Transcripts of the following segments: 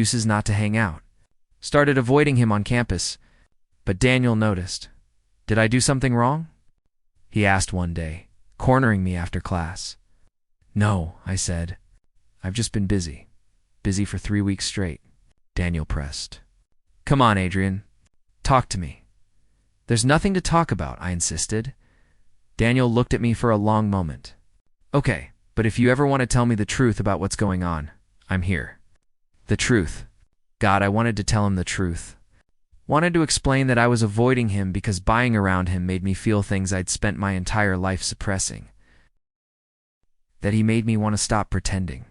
excuses not to hang out. Started avoiding him on campus. But Daniel noticed. Did I do something wrong? He asked one day, cornering me after class. No, I said. I've just been busy. Busy for 3 weeks straight. Daniel pressed. Come on, Adrian. Talk to me. There's nothing to talk about, I insisted. Daniel looked at me for a long moment. Okay, but if you ever want to tell me the truth about what's going on, I'm here. The truth. God, I wanted to tell him the truth. Wanted to explain that I was avoiding him because buying around him made me feel things I'd spent my entire life suppressing. That he made me want to stop pretending.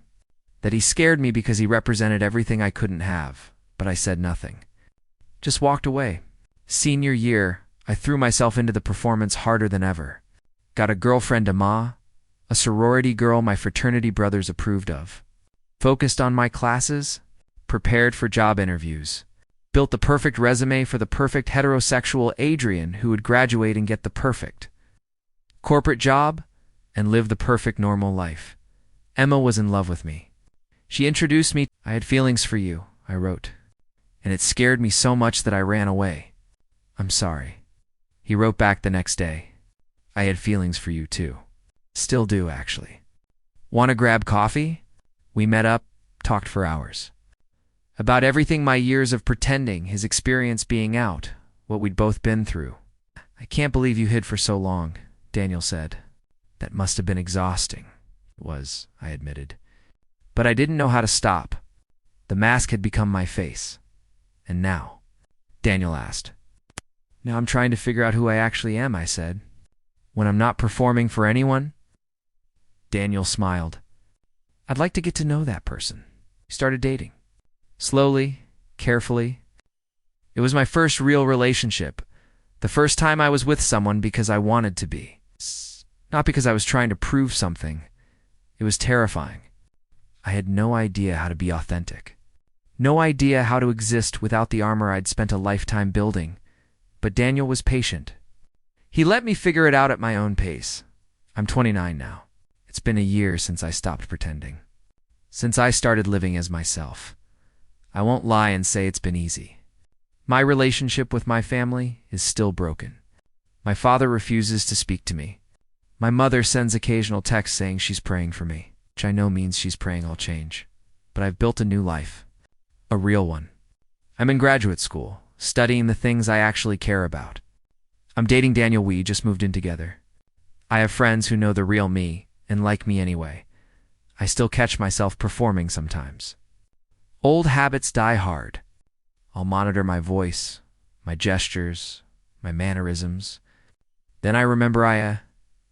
That he scared me because he represented everything I couldn't have, but I said nothing. Just walked away. Senior year, I threw myself into the performance harder than ever. Got a girlfriend, Emma, a sorority girl my fraternity brothers approved of. Focused on my classes, prepared for job interviews. Built the perfect resume for the perfect heterosexual Adrian who would graduate and get the perfect corporate job and live the perfect normal life. Emma was in love with me. She introduced me. I had feelings for you, I wrote. And it scared me so much that I ran away. I'm sorry. He wrote back the next day. I had feelings for you too. Still do, actually. Want to grab coffee? We met up, talked for hours. About everything, my years of pretending, his experience being out, what we'd both been through. I can't believe you hid for so long, Daniel said. That must have been exhausting. It was, I admitted. But I didn't know how to stop. The mask had become my face. And now? Daniel asked. Now I'm trying to figure out who I actually am, I said. When I'm not performing for anyone? Daniel smiled. I'd like to get to know that person. We started dating. Slowly, carefully. It was my first real relationship. The first time I was with someone because I wanted to be. Not because I was trying to prove something. It was terrifying. I had no idea how to be authentic. No idea how to exist without the armor I'd spent a lifetime building. But Daniel was patient. He let me figure it out at my own pace. I'm 29 now. It's been a year since I stopped pretending. Since I started living as myself. I won't lie and say it's been easy. My relationship with my family is still broken. My father refuses to speak to me. My mother sends occasional texts saying she's praying for me, which I know means she's praying I'll change. But I've built a new life. A real one. I'm in graduate school, studying the things I actually care about. I'm dating Daniel. We just moved in together. I have friends who know the real me and like me anyway. I still catch myself performing sometimes. Old habits die hard. I'll monitor my voice, my gestures, my mannerisms. Then I remember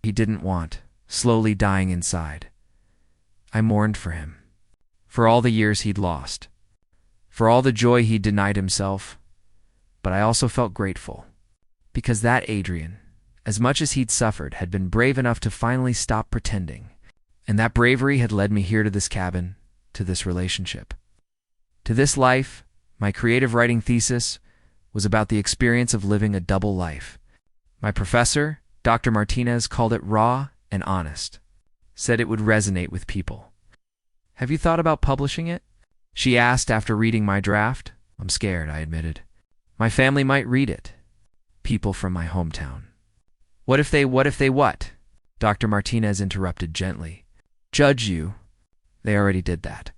he didn't want, slowly dying inside. I mourned for him, for all the years he'd lost, for all the joy he'd denied himself. But I also felt grateful, because that Adrian, as much as he'd suffered, had been brave enough to finally stop pretending. And that bravery had led me here to this cabin, to this relationship. To this life. My creative writing thesis was about the experience of living a double life. My professor, Dr. Martinez, called it raw and honest. Said it would resonate with people. Have you thought about publishing it? She asked after reading my draft. I'm scared, I admitted. My family might read it. People from my hometown. What if they what? Dr. Martinez interrupted gently. Judge you. They already did that.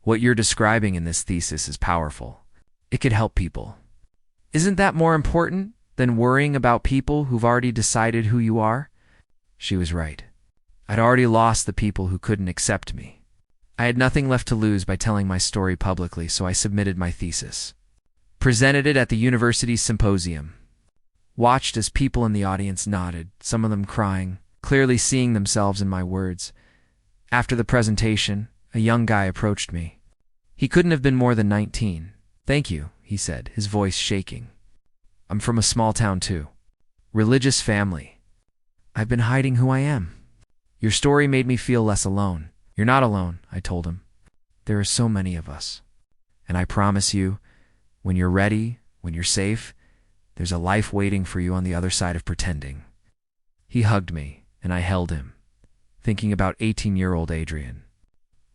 What you're describing in this thesis is powerful. It could help people. Isn't that more important than worrying about people who've already decided who you are? She was right. I'd already lost the people who couldn't accept me. I had nothing left to lose by telling my story publicly, so I submitted my thesis. Presented it at the university's symposium. Watched as people in the audience nodded, some of them crying, clearly seeing themselves in my words. After the presentation, a young guy approached me. He couldn't have been more than 19. Thank you, he said, his voice shaking. I'm from a small town too. Religious family. I've been hiding who I am. Your story made me feel less alone. You're not alone, I told him. There are so many of us. And I promise you, when you're ready, when you're safe, there's a life waiting for you on the other side of pretending. He hugged me, and I held him, thinking about 18-year-old Adrian.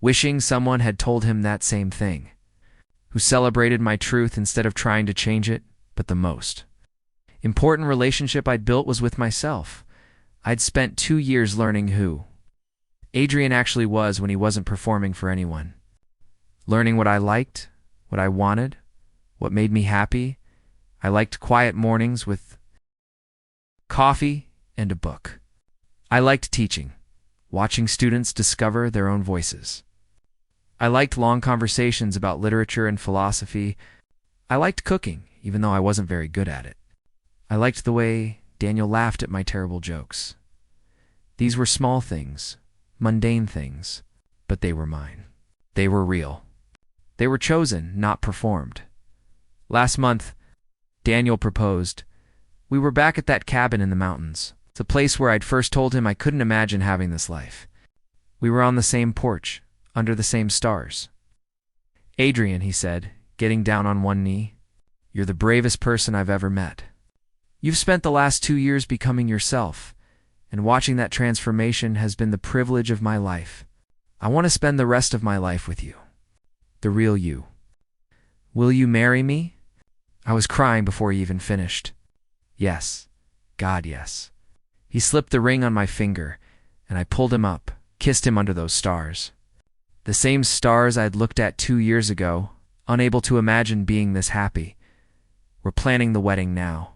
Wishing someone had told him that same thing. who celebrated my truth instead of trying to change it, but the most important relationship I'd built was with myself. I'd spent 2 years learning who Adrian actually was when he wasn't performing for anyone. Learning what I liked, what I wanted, what made me happy. I liked quiet mornings with coffee and a book. I liked teaching, watching students discover their own voices. I liked long conversations about literature and philosophy. I liked cooking, even though I wasn't very good at it. I liked the way Daniel laughed at my terrible jokes. These were small things, mundane things, but they were mine. They were real. They were chosen, not performed. Last month, Daniel proposed. We were back at that cabin in the mountains. It's a place where I'd first told him I couldn't imagine having this life. We were on the same porch, under the same stars. Adrian, he said, getting down on one knee, you're the bravest person I've ever met. You've spent the last 2 years becoming yourself, and watching that transformation has been the privilege of my life. I want to spend the rest of my life with you. The real you. Will you marry me? I was crying before he even finished. Yes. God, yes. He slipped the ring on my finger, and I pulled him up, kissed him under those stars. The same stars I'd looked at 2 years ago, unable to imagine being this happy. We're planning the wedding now.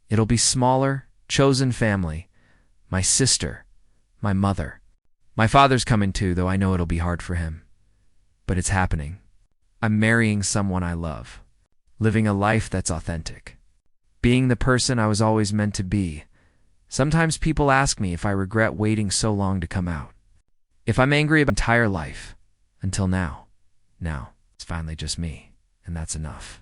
It'll be smaller, chosen family. My sister, my mother. My father's coming too, though I know it'll be hard for him. But it's happening. I'm marrying someone I love, living a life that's authentic, being the person I was always meant to be. Sometimes people ask me if I regret waiting so long to come out. If I'm angry about my entire life, until now. Now, it's finally just me, and that's enough.